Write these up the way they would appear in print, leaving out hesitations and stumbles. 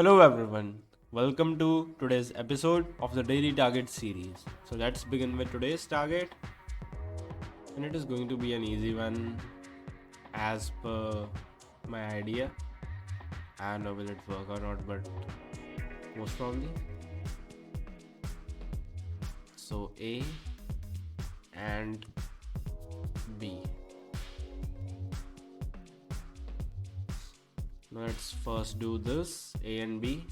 Hello everyone, welcome to today's episode of the Daily Target series. So let's begin with today's target, and it is going to be an easy one as per my idea. I don't know will it work or not, but most probably. So A and B. Now let's first do this A and B.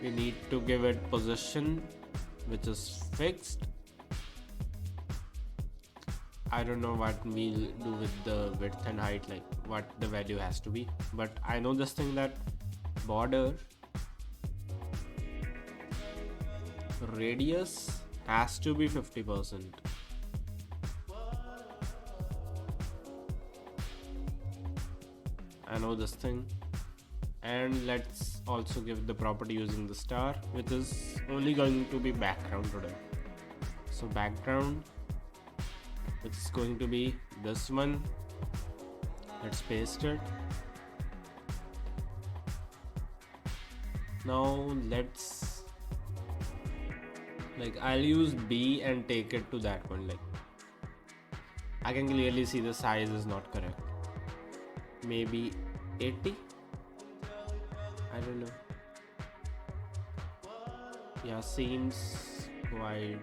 We need to give it position which is fixed. I don't know what we'll do with the width and height, like what the value has to be, but I know this thing that border radius has to be 50%. I know this thing. And let's also give the property using the star, which is only going to be background today. So background, which is going to be this one. Let's paste it. Now let's I'll use B and take it to that one. I can clearly see the size is not correct. Maybe 80. I don't know. Yeah, seems quite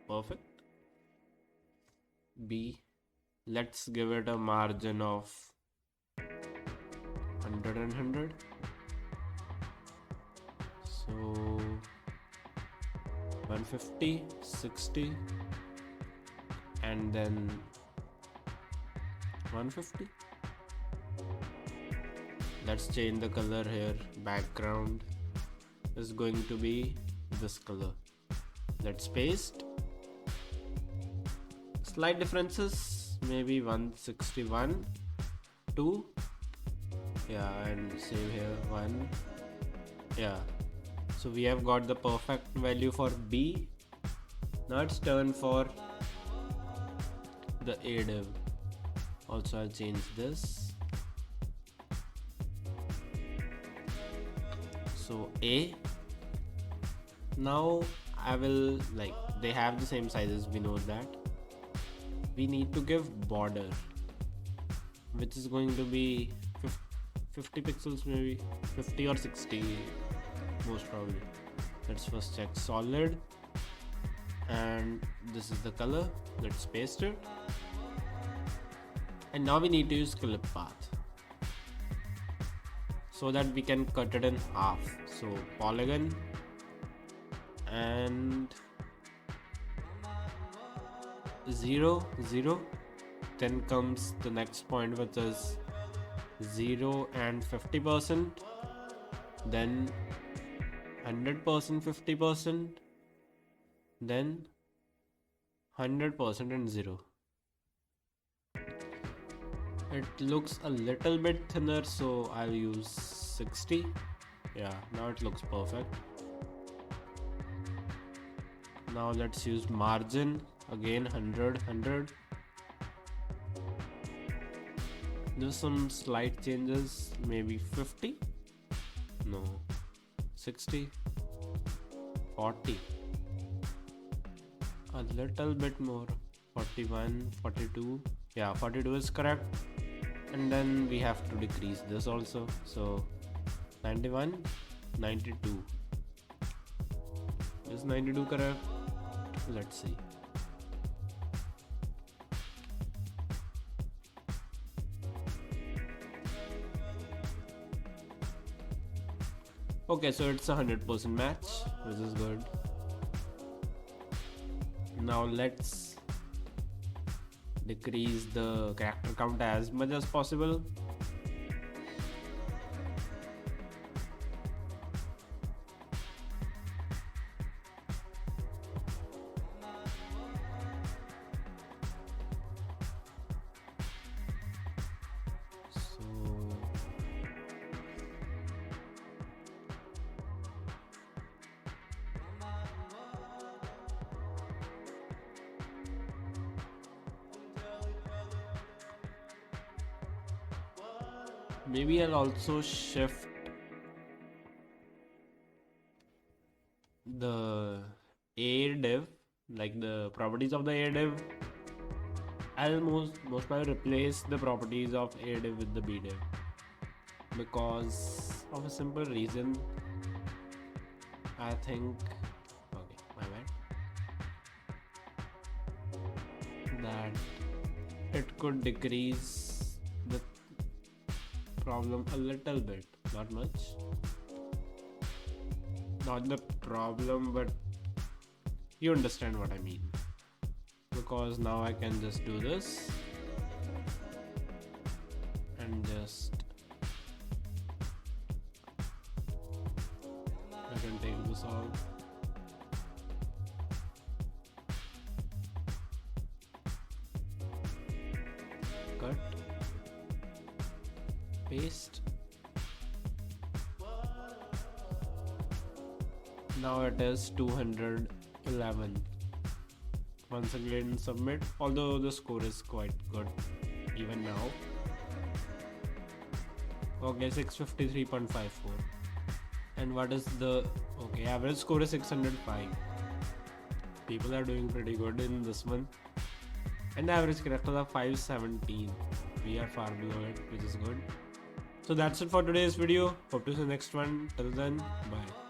perfect. B. Let's give it a margin of 100 and 100. So 150, 60, and then 150. Let's change the color here. Background is going to be this color. Let's paste. Slight differences, maybe 161, 2. Yeah, and same here, 1. Yeah. So we have got the perfect value for B. Now it's turn for the A div. Also, I'll change this. So A. Now I will they have the same sizes, we know that. We need to give border, which is going to be 50 pixels, maybe 50 or 60 most probably. Let's first check solid, and this is the color. Let's paste it, and now we need to use clip path so that we can cut it in half. So polygon and 0, 0. Then comes the next point, which is 0 and 50%. Then 100%, 50%. Then 100% and 0. It looks a little bit thinner, so I'll use 60. Yeah, now it looks perfect. Now let's use margin again, 100, 100. There's some slight changes, maybe 50. No, 60, 40. A little bit more, 41, 42. Yeah, 42 is correct. And then we have to decrease this also. So 91, 92. Is 92 correct? Let's see. Okay, so it's a 100% match, which is good. Now let's decrease the character count as much as possible. Maybe I'll also shift the A div, like the properties of the A div, I'll most probably replace the properties of A div with the B div, because of a simple reason. I think, okay, my bad, that it could decrease the problem a little bit, not much, not the problem, but you understand what I mean. Because now I can just do this and just I can take this out. Cut, paste. Now it is 211. Once again submit, although the score is quite good even now. Okay, 653.54. And what is the average score is 605. People are doing pretty good in this one. And the average characters are 517. We are far below it, which is good. So that's it for today's video. Hope to see you next one. Till then, bye.